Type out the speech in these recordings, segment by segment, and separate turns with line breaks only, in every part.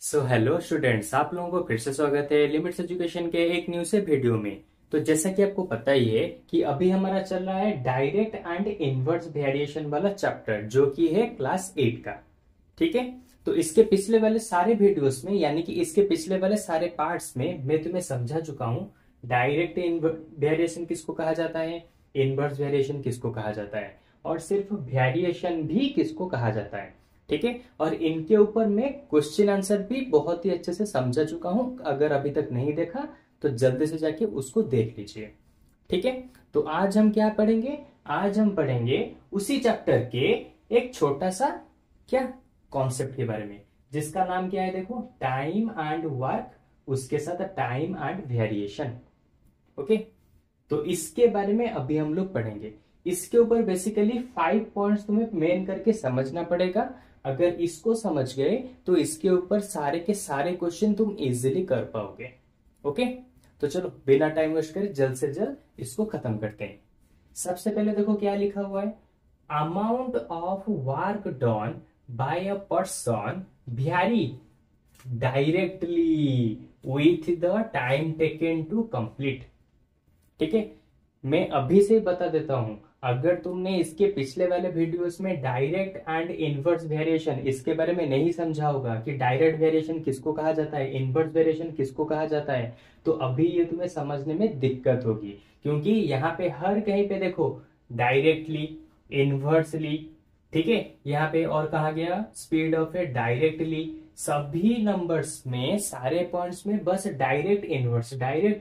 Hello students, आप लोगों को फिर से स्वागत है लिमिट्स एजुकेशन के एक न्यू से वीडियो में। तो जैसा कि आपको पता ही है कि अभी हमारा चल रहा है डायरेक्ट एंड इनवर्स वेरिएशन वाला चैप्टर, जो कि है क्लास 8 का। ठीक है। तो इसके पिछले वाले सारे वीडियोस में, यानी कि इसके पिछले वाले सारे पार्ट्स में मैं तुम्हें समझा चुका हूं डायरेक्ट वेरिएशन किसको कहा जाता है, इनवर्स वेरिएशन किसको कहा जाता है, और सिर्फ वेरिएशन भी किसको कहा जाता है। ठीक है। और इनके ऊपर मैं क्वेश्चन आंसर भी बहुत ही अच्छे से समझा चुका हूं। अगर अभी तक नहीं देखा तो जल्दी से जाके उसको देख लीजिए। ठीक है। तो आज हम क्या पढ़ेंगे? आज हम पढ़ेंगे उसी चैप्टर के एक छोटा सा क्या कॉन्सेप्ट के बारे में, जिसका नाम क्या है? देखो, टाइम एंड वर्क, उसके साथ टाइम एंड वेरिएशन। ओके। तो इसके बारे में अभी हम लोग पढ़ेंगे। इसके ऊपर बेसिकली 5 पॉइंट्स तुम्हें मेन करके समझना पड़ेगा। अगर इसको समझ गए तो इसके ऊपर सारे के सारे क्वेश्चन तुम इजीली कर पाओगे। ओके। तो चलो बिना टाइम वेस्ट करे जल्द से जल्द इसको खत्म करते हैं। सबसे पहले देखो क्या लिखा हुआ है। Amount of work done by a person vary directly with the time taken to complete. ठीक है। मैं अभी से बता देता हूं, अगर तुमने इसके पिछले वाले वीडियोस में डायरेक्ट एंड इनवर्स वेरिएशन इसके बारे में नहीं समझा होगा कि डायरेक्ट वेरिएशन किसको कहा जाता है, इनवर्स वेरिएशन किसको कहा जाता है, तो अभी ये तुम्हें समझने में दिक्कत होगी। क्योंकि यहाँ पे हर कहीं पे देखो डायरेक्टली, इनवर्सली, ठीक है, यहाँ पे और कहा गया स्पीड ऑफ ए डायरेक्टली, सभी नंबर्स में सारे पॉइंट्स में बस डायरेक्ट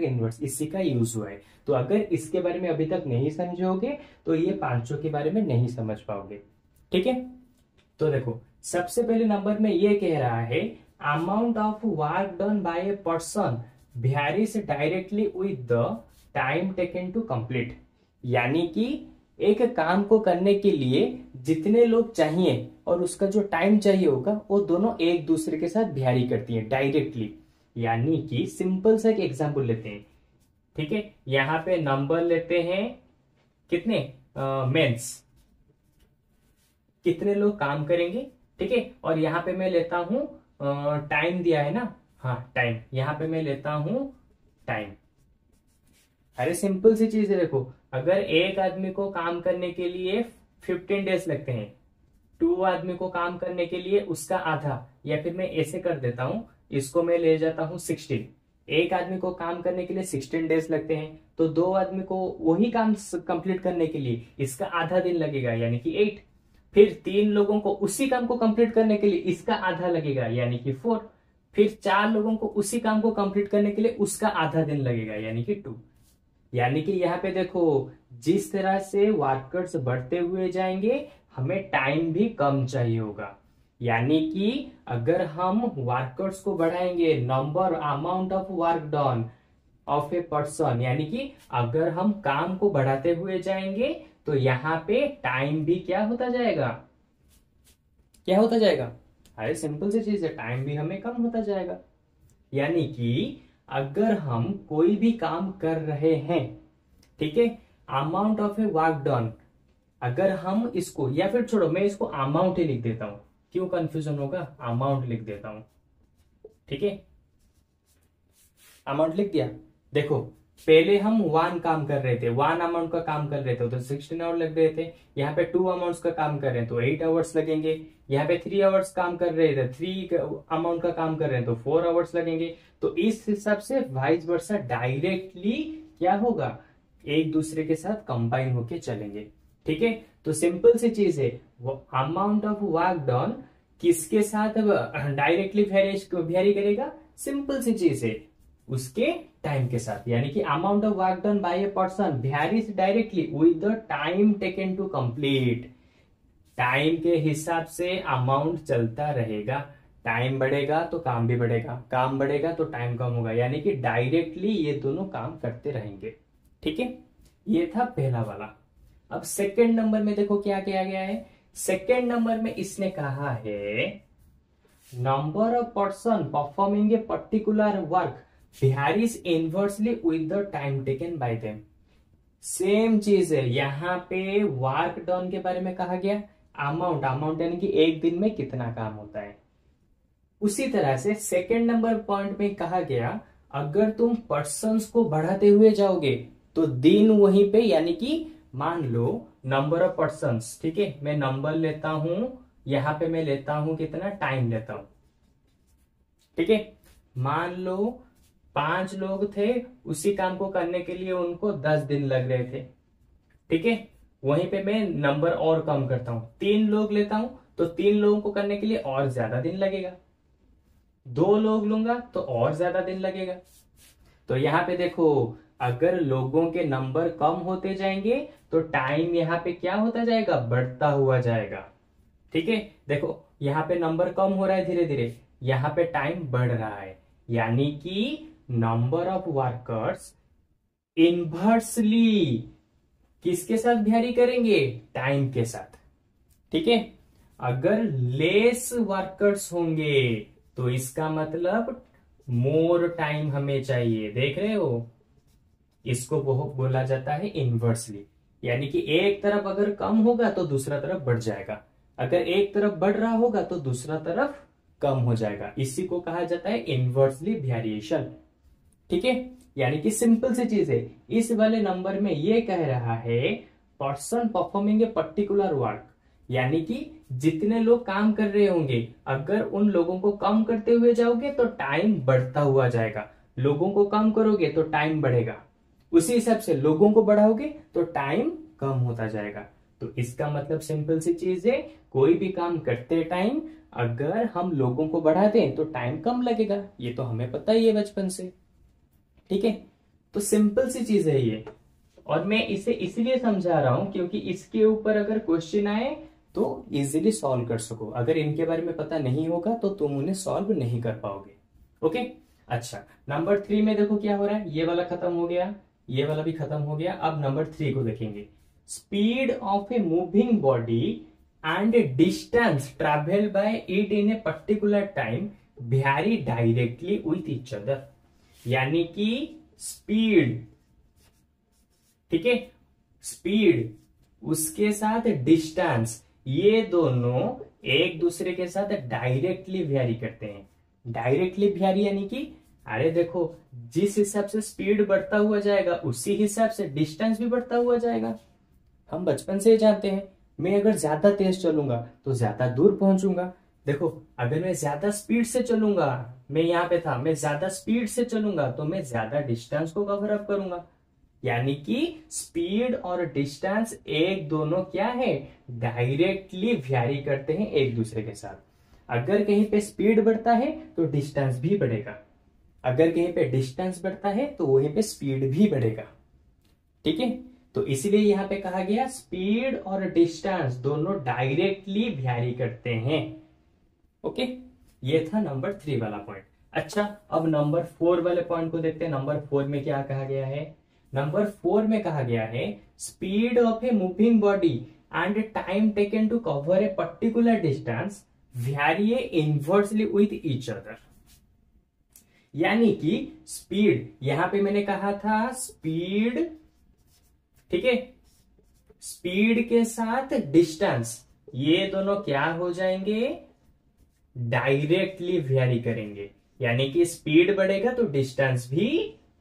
इनवर्स इसी का यूज हुआ है। तो अगर इसके बारे में अभी तक नहीं समझोगे तो ये पांचों के बारे में नहीं समझ पाओगे। ठीक है। तो देखो, सबसे पहले नंबर में ये कह रहा है amount of work done by a person varies directly with the time taken to complete. यानी कि एक काम को करने के लिए जितने लोग चाहिए और उसका जो टाइम चाहिए होगा वो दोनों एक दूसरे के साथ वेरी करती है डायरेक्टली। यानी कि सिंपल सा एक एग्जांपल लेते हैं। ठीक है। यहां पे नंबर लेते हैं कितने मेंस, कितने लोग काम करेंगे। ठीक है। और यहां पे मैं लेता हूं टाइम दिया है ना, हाँ टाइम, यहां पे मैं लेता हूं टाइम। अरे सिंपल सी चीज है, देखो, अगर एक आदमी को काम करने के लिए 15 डेज लगते हैं, 2 आदमी को काम करने के लिए उसका आधा, या फिर मैं ऐसे कर देता हूं, इसको मैं ले जाता हूं 16। एक आदमी को काम करने के लिए 16 डेज लगते हैं, तो 2 आदमी को वही काम कंप्लीट करने के लिए इसका आधा दिन लगेगा, यानी कि 8। फिर 3 लोगों को उसी काम को कंप्लीट करने के लिए इसका आधा लगेगा, यानी कि 4। फिर 4 लोगों को उसी काम को कंप्लीट करने के लिए उसका आधा दिन लगेगा, यानी कि 2। यानी कि यहाँ पे देखो, जिस तरह से वर्कर्स बढ़ते हुए जाएंगे हमें टाइम भी कम चाहिए होगा। यानी कि अगर हम वर्कर्स को बढ़ाएंगे, number amount of work done of a person, यानी कि अगर हम काम को बढ़ाते हुए जाएंगे तो यहाँ पे टाइम भी क्या होता जाएगा, क्या होता जाएगा? अरे सिंपल सी चीज है, टाइम भी हमें कम होता जाएगा। यानी कि अगर हम कोई भी काम कर रहे हैं, ठीक है, amount of A work done, अगर हम इसको, या फिर छोड़ो मैं इसको अमाउंट ही लिख देता हूं, क्यों कंफ्यूजन होगा, अमाउंट लिख देता हूं। ठीक है, अमाउंट लिख दिया। देखो, पहले हम 1 काम कर रहे थे, 1 अमाउंट का काम कर रहे थे तो 16 आवर लग रहे थे। यहाँ पे 2 अमाउंट्स का काम कर रहे हैं तो 8 आवर्स लगेंगे। यहाँ पे 3 आवर्स काम कर रहे थे, 3 अमाउंट का काम कर रहे हैं तो 4 आवर्स लगेंगे। तो इस हिसाब से वाइस वर्सा डायरेक्टली क्या होगा, एक दूसरे के साथ कंबाइन होके चलेंगे। ठीक है। तो सिंपल सी चीज है, अमाउंट ऑफ वर्क डन किसके साथ डायरेक्टली वेरी करेगा, सिंपल सी चीज है, उसके टाइम के साथ। यानी कि amount of work done by a person varies directly with the time taken to complete. Time के हिसाब से अमाउंट चलता रहेगा, टाइम बढ़ेगा तो काम भी बढ़ेगा, काम बढ़ेगा तो टाइम कम होगा, यानी कि डायरेक्टली ये दोनों काम करते रहेंगे। ठीक है। ये था पहला वाला। अब सेकंड नंबर में देखो क्या किया गया है। सेकंड नंबर में इसने कहा है number of person performing a particular work varies inversely with the time taken bye them. Same चीज है, यहां पे वर्क डन के बारे में कहा गया, अमाउंट, अमाउंट यानी कि एक दिन में कितना काम होता है। उसी तरह से सेकेंड नंबर पॉइंट में कहा गया, अगर तुम पर्सन्स को बढ़ाते हुए जाओगे तो दिन वहीं पे, यानी कि मान लो नंबर ऑफ पर्सन्स, ठीक है, मैं नंबर लेता हूं, यहां पे मैं लेता हूं कितना, टाइम लेता हूं, ठीक है। मान लो 5 लोग थे, उसी काम को करने के लिए उनको 10 दिन लग रहे थे, ठीक है। वहीं पे मैं नंबर और कम करता हूं, 3 लोग लेता हूं तो 3 लोगों को करने के लिए और ज्यादा दिन लगेगा, 2 लोग लूंगा तो और ज्यादा दिन लगेगा। तो यहाँ पे देखो, अगर लोगों के नंबर कम होते जाएंगे तो टाइम यहाँ पे क्या होता जाएगा, बढ़ता हुआ जाएगा, ठीक है। देखो यहाँ पे नंबर कम हो रहा है धीरे धीरे, यहाँ पे टाइम बढ़ रहा है, यानी कि नंबर ऑफ वर्कर्स इनवर्सली किसके साथ वेरी करेंगे, टाइम के साथ, ठीक है। अगर लेस वर्कर्स होंगे तो इसका मतलब मोर टाइम हमें चाहिए, देख रहे हो, इसको बोला जाता है इनवर्सली, यानी कि एक तरफ अगर कम होगा तो दूसरा तरफ बढ़ जाएगा, अगर एक तरफ बढ़ रहा होगा तो दूसरा तरफ कम हो जाएगा, इसी को कहा जाता है इनवर्सली वेरिएशन, ठीक है। यानी कि सिंपल सी चीज है, इस वाले नंबर में ये कह रहा है person performing a particular work, यानी कि जितने लोग काम कर रहे होंगे, अगर उन लोगों को कम करते हुए जाओगे तो टाइम बढ़ता हुआ जाएगा, लोगों को कम करोगे तो टाइम बढ़ेगा, उसी हिसाब से लोगों को बढ़ाओगे तो टाइम कम होता जाएगा। तो इसका मतलब सिंपल सी चीज है, कोई भी काम करते टाइम अगर हम लोगों को बढ़ा दें तो टाइम कम लगेगा, ये तो हमें पता ही है बचपन से, ठीक है। तो सिंपल सी चीज है ये, और मैं इसे इसलिए समझा रहा हूं क्योंकि इसके ऊपर अगर क्वेश्चन आए तो इजीली सॉल्व कर सको, अगर इनके बारे में पता नहीं होगा तो तुम उन्हें सॉल्व नहीं कर पाओगे, ओके। अच्छा, नंबर 3 में देखो क्या हो रहा है, ये वाला खत्म हो गया, ये वाला भी खत्म हो गया, अब नंबर 3 को देखेंगे। Speed of a moving body and distance travel by it in a particular time very directly with each other, यानी कि स्पीड, ठीक है, स्पीड उसके साथ डिस्टेंस, ये दोनों एक दूसरे के साथ डायरेक्टली वेरी करते हैं। डायरेक्टली वेरी यानी कि अरे देखो, जिस हिसाब से स्पीड बढ़ता हुआ जाएगा उसी हिसाब से डिस्टेंस भी बढ़ता हुआ जाएगा, हम बचपन से ही जानते हैं। मैं अगर ज्यादा तेज चलूंगा तो ज्यादा दूर पहुंचूंगा, देखो अगर मैं ज्यादा स्पीड से चलूंगा, मैं यहाँ पे था, मैं ज्यादा स्पीड से चलूंगा तो मैं ज्यादा डिस्टेंस को कवर अप करूंगा, यानी कि स्पीड और डिस्टेंस एक दोनों क्या है, डायरेक्टली वेरी करते हैं एक दूसरे के साथ। अगर कहीं पे स्पीड बढ़ता है तो डिस्टेंस भी बढ़ेगा, अगर कहीं पे डिस्टेंस बढ़ता है तो वहीं पे स्पीड भी बढ़ेगा, ठीक है। तो इसलिए यहां पे कहा गया स्पीड और डिस्टेंस दोनों डायरेक्टली वेरी करते हैं, ओके। ये था नंबर 3 वाला पॉइंट। अच्छा, अब नंबर 4 वाले पॉइंट को देखते हैं। नंबर 4 में क्या कहा गया है, नंबर 4 में कहा गया है speed of a moving body and time taken to cover a particular distance vary inversely with each other, यानी कि स्पीड, यहां पे मैंने कहा था स्पीड, ठीक है, स्पीड के साथ डिस्टेंस ये दोनों क्या हो जाएंगे, डायरेक्टली वेरी करेंगे, यानी कि स्पीड बढ़ेगा तो डिस्टेंस भी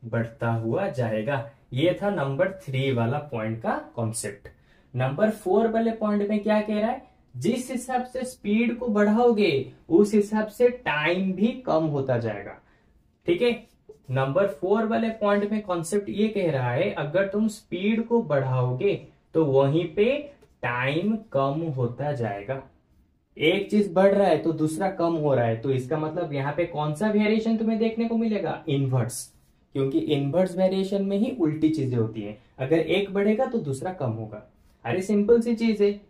बढ़ता हुआ जाएगा। ये था नंबर 3 वाला पॉइंट का कॉन्सेप्ट। नंबर 4 वाले पॉइंट में क्या कह रहा है, जिस हिसाब से स्पीड को बढ़ाओगे उस हिसाब से टाइम भी कम होता जाएगा, ठीक है। नंबर 4 वाले पॉइंट में कॉन्सेप्ट ये कह रहा है अगर तुम स्पीड को बढ़ाओगे तो वहीं पे टाइम कम होता जाएगा, एक चीज बढ़ रहा है तो दूसरा कम हो रहा है, तो इसका मतलब यहाँ पे कौन सा वेरिएशन तुम्हें देखने को मिलेगा, इनवर्स, क्योंकि इनवर्स वेरिएशन में ही उल्टी चीजें होती हैं, अगर एक बढ़ेगा तो दूसरा कम होगा। अरे सिंपल सी चीज है,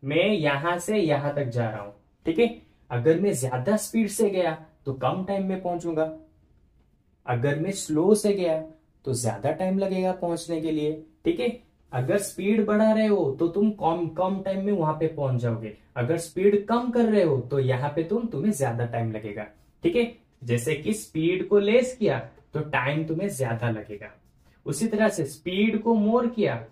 मैं यहां से यहां तक जा रहा हूं, ठीक है, अगर मैं ज्यादा स्पीड से गया तो कम टाइम में पहुंचूंगा, अगर मैं स्लो से गया तो ज्यादा टाइम लगेगा पहुंचने के लिए, ठीक है। अगर स्पीड बढ़ा रहे हो तो तुम कम टाइम में वहां पे पहुंच जाओगे, अगर स्पीड कम कर रहे हो तो यहाँ पे तुम्हें ज्यादा टाइम लगेगा, ठीक है। जैसे कि स्पीड को लेस किया तो टाइम तुम्हें ज्यादा लगेगा, उसी तरह से स्पीड को मोर किया,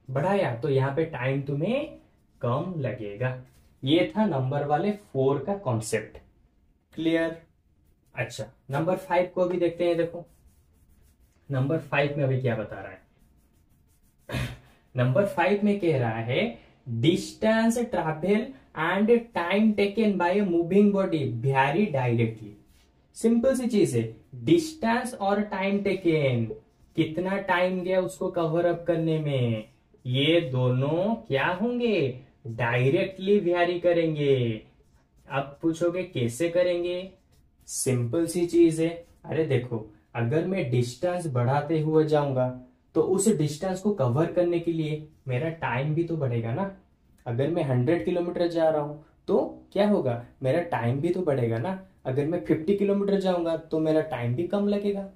बढ़ाया, तो यहाँ पे टाइम तुम्हें कम लगेगा। ये था नंबर वाले 4 का कॉन्सेप्ट, क्लियर। अच्छा, नंबर 5 को भी देखते हैं। देखो नंबर 5 में अभी क्या बता रहा है। नंबर 5 में कह रहा है distance travel and time taken by a moving body very directly. Simple सी चीज है, डिस्टेंस और टाइम टेकन, कितना टाइम गया उसको कवर अप करने में, ये दोनों क्या होंगे, डायरेक्टली वेरी करेंगे। अब पूछोगे कैसे करेंगे, सिंपल सी चीज है। अरे देखो, अगर मैं डिस्टेंस बढ़ाते हुए जाऊंगा तो उस डिस्टेंस को कवर करने के लिए मेरा टाइम भी तो बढ़ेगा ना। अगर मैं 100 किलोमीटर जा रहा हूं तो क्या होगा, मेरा टाइम भी तो बढ़ेगा ना। अगर मैं 50 किलोमीटर जाऊंगा तो मेरा टाइम भी कम लगेगा।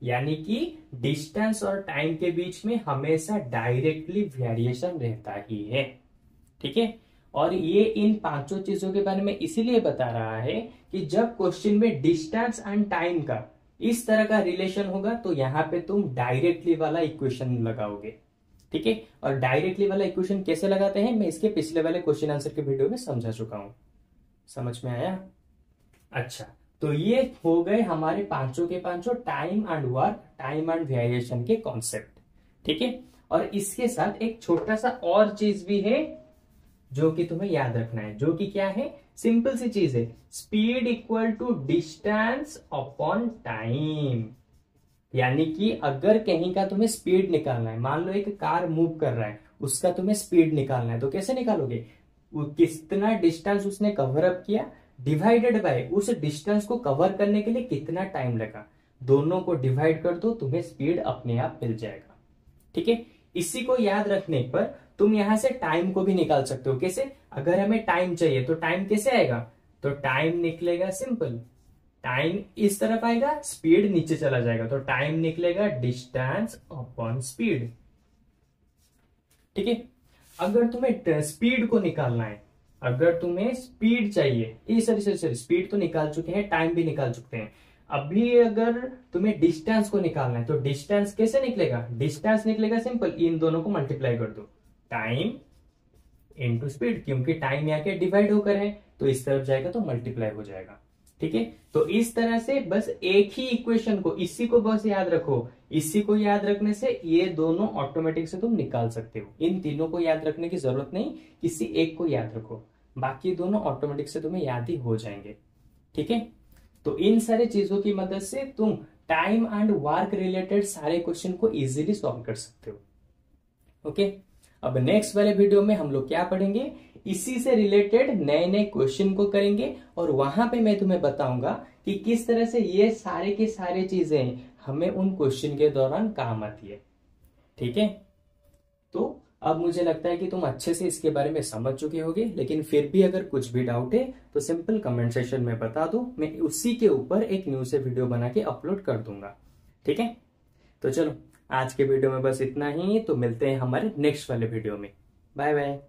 यानी कि डिस्टेंस और टाइम के बीच में हमेशा डायरेक्टली वेरिएशन रहता ही है। ठीक है, और ये इन पांचों चीजों के बारे में इसीलिए बता रहा है कि जब क्वेश्चन में डिस्टेंस एंड टाइम का इस तरह का रिलेशन होगा तो यहां पे तुम डायरेक्टली वाला इक्वेशन लगाओगे। ठीक है, और डायरेक्टली वाला इक्वेशन कैसे लगाते हैं मैं इसके पिछले वाले क्वेश्चन आंसर के वीडियो में समझा चुका हूं। समझ में आया। अच्छा, तो ये हो गए हमारे पांचों के पांचों time and work, time and variation के कॉन्सेप्ट। ठीक है, और इसके साथ एक छोटा सा और चीज भी है जो कि तुम्हें याद रखना है, जो कि क्या है, सिंपल सी चीज है, speed equal to distance upon time. यानी कि अगर कहीं का तुम्हें स्पीड निकालना है, मान लो एक कार मूव कर रहा है, उसका तुम्हें स्पीड निकालना है, तो कैसे निकालोगे, वो कितना डिस्टेंस उसने कवर अप किया डिवाइडेड बाय उस डिस्टेंस को कवर करने के लिए कितना टाइम लगा, दोनों को डिवाइड कर दो, तुम्हें स्पीड अपने आप मिल जाएगा। ठीक है, इसी को याद रखने पर तुम यहां से टाइम को भी निकाल सकते हो। कैसे, अगर हमें टाइम चाहिए तो टाइम कैसे आएगा, तो टाइम निकलेगा सिंपल, टाइम इस तरफ आएगा, स्पीड नीचे चला जाएगा, तो टाइम निकलेगा डिस्टेंस अपॉन स्पीड। ठीक है, अगर तुम्हें स्पीड को निकालना है, अगर तुम्हें स्पीड चाहिए, सॉरी स्पीड तो निकाल चुके हैं, टाइम भी निकाल चुके हैं, अभी अगर तुम्हें डिस्टेंस को निकालना है तो डिस्टेंस कैसे निकलेगा, डिस्टेंस निकलेगा सिंपल, इन दोनों को मल्टीप्लाई कर दो, टाइम इंटू स्पीड, क्योंकि टाइम यहाँ के डिवाइड होकर है तो इस तरफ जाएगा तो मल्टीप्लाई हो जाएगा। ठीक है, तो इस तरह से बस एक ही इक्वेशन को, इसी को बस याद रखो, इसी को याद रखने से ये दोनों ऑटोमेटिक से तुम निकाल सकते हो। इन तीनों को याद रखने की जरूरत नहीं, किसी एक को याद रखो, बाकी दोनों ऑटोमेटिक से तुम्हें याद ही हो जाएंगे। ठीक है, तो इन सारे चीजों की मदद से तुम टाइम एंड वर्क रिलेटेड सारे क्वेश्चन को इजीली सॉल्व कर सकते हो। ओके, अब नेक्स्ट वाले वीडियो में हम लोग क्या पढ़ेंगे, इसी से रिलेटेड नए नए क्वेश्चन को करेंगे, और वहां पे मैं तुम्हें बताऊंगा कि किस तरह से ये सारे के सारे चीजें हमें उन क्वेश्चन के दौरान काम आती है। ठीक है, तो अब मुझे लगता है कि तुम अच्छे से इसके बारे में समझ चुके होगे, लेकिन फिर भी अगर कुछ भी डाउट है तो सिंपल कमेंट सेक्शन में बता दो, मैं उसी के ऊपर एक न्यू से वीडियो बना के अपलोड कर दूंगा। ठीक है, तो चलो आज के वीडियो में बस इतना ही, तो मिलते हैं हमारे नेक्स्ट वाले वीडियो में। Bye bye.